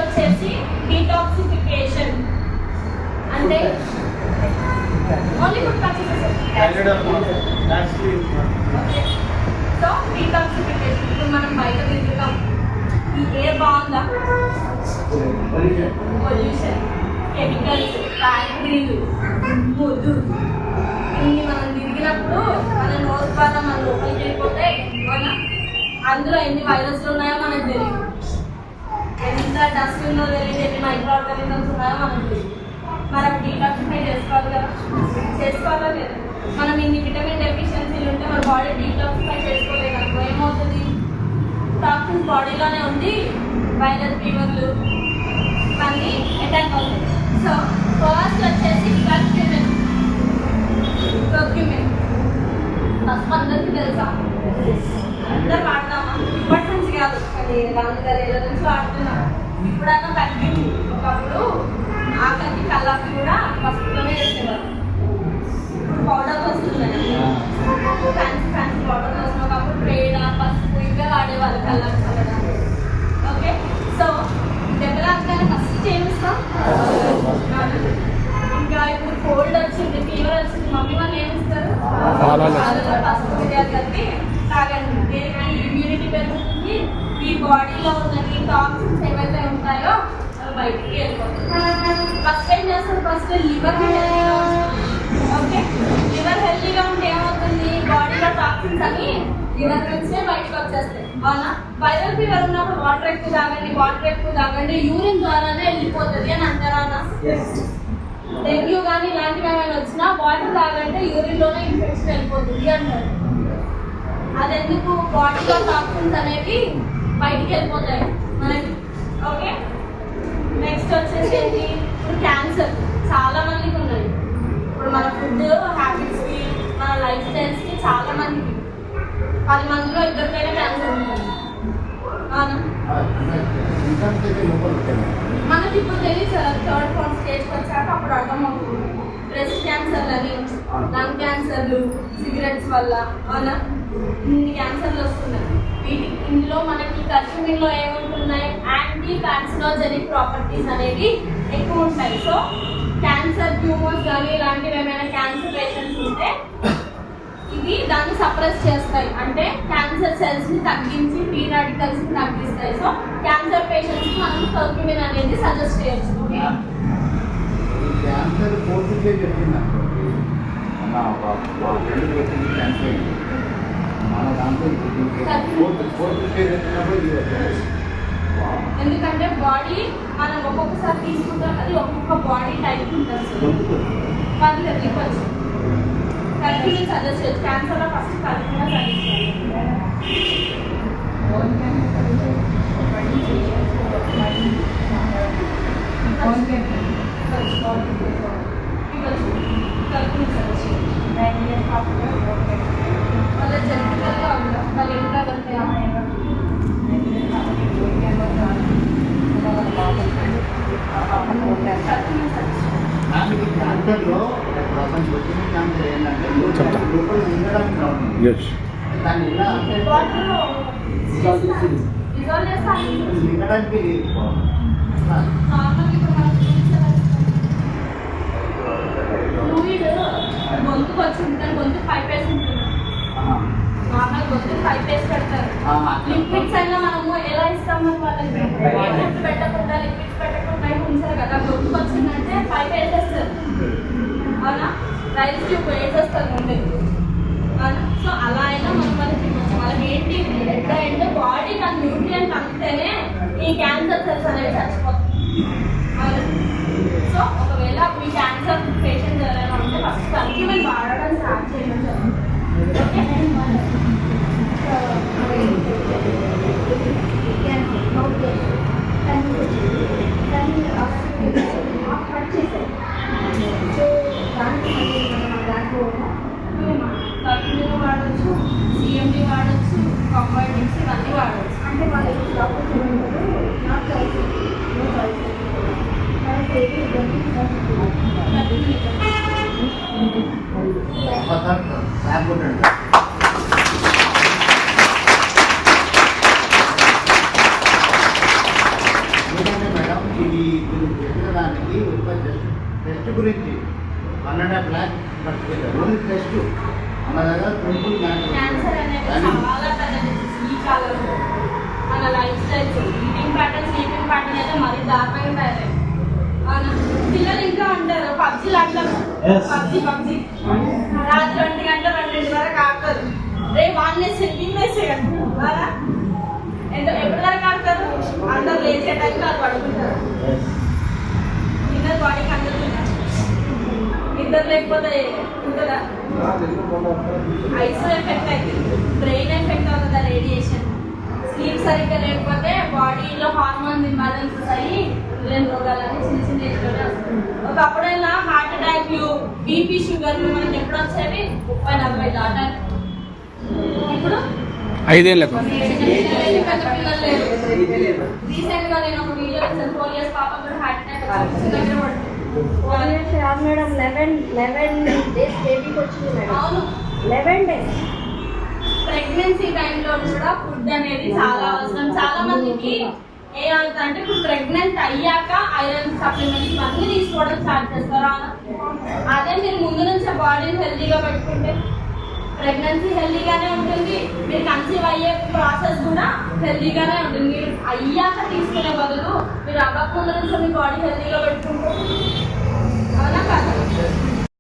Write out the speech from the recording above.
వచ్చేసి డీటాక్సిఫికేషన్ అంటే only food purchases. So detoxification ఇప్పుడు మనం బయట తిరుగుతాం, ఈ ఎయిర్ బాగుందా, పొల్యూషన్, కెమికల్స్, ఫ్యాక్టరీలు, ముద్దు ఇన్ని మనం తిరిగినప్పుడు మన నోస్ ద్వారా మన లోపలికి వెళ్ళిపోతే అందులో ఎన్ని వైరస్లు ఉన్నాయో మనకు తెలియదు, ఎంత డస్ట్ ఉందో తెలియదు, ఎన్ని మైక్రో ఆర్గానిజమ్స్ ఉన్నాయో మనకు తెలియదు. మరి అవి డీటాక్సిఫై చేసుకోవాలి కదా, చేసుకోవాలా లేదా? మనం ఇన్ని విటమిన్ డెఫిషియన్సీలు ఉంటే మన బాడీ డీటాక్సిఫై చేసుకోలేదు అనుకో ఏమవుతుంది, టాక్సిన్స్ బాడీలోనే ఉంది, వైరల్ ఫీవర్లు అన్నీ అటాక్ అవుతాయి. సో ఫస్ట్ వచ్చేసి కర్క్యూమిన్ ఫస్ట్ అందరికీ తెలుసా, అందరు వాడతామా? ఇప్పటి నుంచి కాదు, అది 4,000 నుంచి వాడుతున్నాం. ఇప్పుడన్నా తగ్గింది. ఒకప్పుడు ఆకలికి కళ్ళకి కూడా పసుపులోనే వేసేవారు, ఇప్పుడు పౌడర్లు వస్తున్నాయి, ఫ్యాన్సీ ఫ్యాన్సీ పౌడర్లు వస్తున్నాయి. ఒకప్పుడు పేడ పసుపు ఇంకా వాడేవాళ్ళు కళ్ళకి చల్లడానికి. ఓకే, సో దెబ్బలాగానే ఫస్ట్ చేయిస్తాం. ఇంకా ఇప్పుడు కోల్డ్ వచ్చింది, ఫీవర్ వచ్చింది, మమ్మీ వాళ్ళు ఏమిస్తారు, పసుపు మిరియాలు కలిపి తాగండి. దేనికి ఇమ్యూనిటీ పెరుగుతుంది, ఈ బాడీలో ఉన్న టాక్సిన్స్ ఏవైతే ఉంటాయో అవి బయటికి వెళ్ళిపోతుంది. ఫస్ట్ ఏం చేస్తారు, ఫస్ట్ లివర్ హెల్తీగా ఉంటుంది. ఓకే, లివర్ హెల్తీగా ఉంటే ఏమవుతుంది, బాడీలో టాక్సిన్స్ అని లివర్ నుంచే బయటకు వచ్చేస్తాయి. అవునా? వైరల్ ఫీవర్ ఉన్నప్పుడు వాటర్ ఎక్కువ తాగండి, యూరిన్ ద్వారానే వెళ్ళిపోతుంది అని అంటారా? డెంగ్యూ కానీ ఇలాంటివి ఏమైనా వచ్చినా వాటర్ తాగంటే యూరిన్లోనే ఇన్ఫెక్షన్ వెళ్ళిపోతుంది అంటారు. అదెందుకు, బాడీలో టాక్సిన్స్ అనేవి బయటికి వెళ్ళిపోతాయి మనకి. ఓకే, నెక్స్ట్ వచ్చేసి ఏంటి, ఇప్పుడు క్యాన్సర్ చాలా మందికి ఉన్నాయి. ఇప్పుడు మన ఫుడ్ హ్యాబిట్స్కి, మన లైఫ్ స్టైల్స్కి చాలా మందికి 10 మందిలో 2 క్యాన్సర్ ఉంటుంది. మనకి ఇప్పుడు తెలియదు సార్, 3rd 4th స్టేజ్కి వచ్చాక అప్పుడు అర్థమవుతుంది. బ్రెస్ట్ క్యాన్సర్లని, లంగ్ క్యాన్సర్లు, సిగరెట్స్ వల్ల అవునా ఇన్ని క్యాన్సర్లు వస్తున్నాయి. ఇందులో మనకి కర్క్యూమిన్లో ఏముంటున్నాయి, యాంటీ కార్సినోజెనిక్ ప్రాపర్టీస్ అనేవి ఎక్కువ ఉంటాయి. సో క్యాన్సర్ ట్యూమర్స్ కానీ ఇలాంటివి ఏమైనా క్యాన్సర్ పేషెంట్స్ ఉంటే ఇవి దాన్ని సప్రెస్ చేస్తాయి, అంటే క్యాన్సర్ సెల్స్ని తగ్గించి ఫ్రీ రాడికల్స్ని తగ్గిస్తాయి. సో క్యాన్సర్ పేషెంట్స్కి మనం కర్క్యూమిన్ అనేది సజెస్ట్ చేయొచ్చు. ఓకే, క్యాన్సర్ 4th స్టేజ్ చెప్పింది మన దాంట్లో 4th స్టేజ్ వచ్చినప్పుడు ఎందుకంటే బాడీ మనం ఒక్కొక్కసారి తీసుకుంటాం, అది ఒక్కొక్క బాడీ టైప్ ఉంటుంది. కర్క్యూమిన్ సజెస్ట్ చేయొచ్చు. క్యాన్సర్లో ఫస్ట్ కర్క్యూమిన్ సజెస్ట్ చేయాలి. వాళ్ళ జనరల్గా ఉందా, వాళ్ళు ఎంత క్యాన్సర్లో ప్రపంచం వచ్చిన క్యాన్సర్ ఏంటంటే లోపల ఉండడానికి రావడం, దాన్ని ఎలా అంటే మిగడానికి గొంతుకు వచ్చింది, గొంతు 5 పేస్ ఉంటుంది. నార్మల్ గొంతు 5 పేస్ పెడతారు. లిక్విడ్స్ అయినా మనము ఎలా ఇస్తాము, వాళ్ళకి ఫుడ్ పెట్టకుండా లిక్విడ్స్ పెట్టకుండా ఉంచారు కదా. గొంతుకు వచ్చిందంటే 5 వేసేస్తారు అవునా, రైస్ ట్యూబ్ వేసేస్తారు ముందు అవునా. సో అలా అయినా మనం వాళ్ళకి ఏంటి ఎండ్ బాడీ నాకు న్యూట్రియంట్ అంతేనే ఈ క్యాన్సర్ సెల్స్ అనేవి చచ్చిపోతాయి అవునా. సో ఒకవేళ మీ క్యాన్సర్ పేషెంట్ ఎవరైనా ఉంటే ఫస్ట్ కర్క్యూమిన్ వాడడం స్టార్ట్ చేయడం జరుగుతుంది. కర్క్యూమిన్ వాడచ్చు, సిఎండి వాడచ్చు, కంబైండ్స్ ఇవన్నీ వాడచ్చు. అంటే వాళ్ళకి ఎందుకంటే మేడం టెస్ట్ గురించి 1.5 lakh ఖర్చు పెట్టారు ఓన్లీ టెస్ట్ మన దగ్గర సింపుల్ క్యాన్సర్ అనేది చాలా పెద్ద disease ఈ కాలంలో. మన life styles, eating pattern, sleeping pattern అయితే మరీ దారుణంగా తయారయ్యాయి. అవునా? పిల్లలు ఇంకా ఉంటారు పబ్జీలు ఆడతారు. పబ్జీ రాత్రి 1 గంట 2 వరకు ఆడతారు. రేపు వాడినేసి తిన్నేసే కదా ఎప్పటి వరకు ఆడతారు? అందరు లేచే టైంలో అది పడుకుంటారు. ఇన్నర్ బాడీకి అందుతున్నారు. నిద్ర లేకపోతే ఉంటుందా? ఐస్ ఎఫెక్ట్ అవుతుంది, బ్రెయిన్ ఎఫెక్ట్ అవుతుంది రేడియేషన్. స్లీప్ సరిగ్గా లేకపోతే బాడీలో హార్మోన్ ఇంబాలెన్సెస్ అయ్యి లేని రోగాలని చిన్న ఏజ్లోనే వస్తుంది. ఒకప్పుడైనా హార్ట్ అటాక్లు, బీపీ, షుగర్లు మనకి ఎప్పుడు వచ్చేవి 30-40 దాటారు. ఇప్పుడు 5 ఏళ్ళకు పెద్ద పిల్లలు లేరు. రీసెంట్ గా నేను ఒక వీడియో చూసాను, 4 years పాప కూడా హార్ట్ అటాక్ వచ్చి దగ్గర పడుతుంది. మేడం 11 days బేబీకి వచ్చింది మేడం. అవును, 11 days. ప్రెగ్నెన్సీ టైంలో కూడా ఫుడ్ అనేది చాలా అవసరం. చాలా మందికి ఏమవుతుందంటే ఇప్పుడు ప్రెగ్నెంట్ అయ్యాక ఐరన్ సప్లిమెంట్స్ ఇవన్నీ తీసుకోవడం స్టార్ట్ చేస్తారు. అదే మీరు ముందు నుంచే బాడీని హెల్తీగా పెట్టుకుంటే ప్రెగ్నెన్సీ హెల్తీగానే ఉంటుంది, మీరు కన్సీవ్ అయ్యే ప్రాసెస్ కూడా హెల్తీగానే ఉంటుంది. మీరు అయ్యాక తీసుకునే బదులు మీరు అవ్వక ముందు నుంచే మీ బాడీ హెల్తీగా పెట్టుకుంటే అవునా కాదు?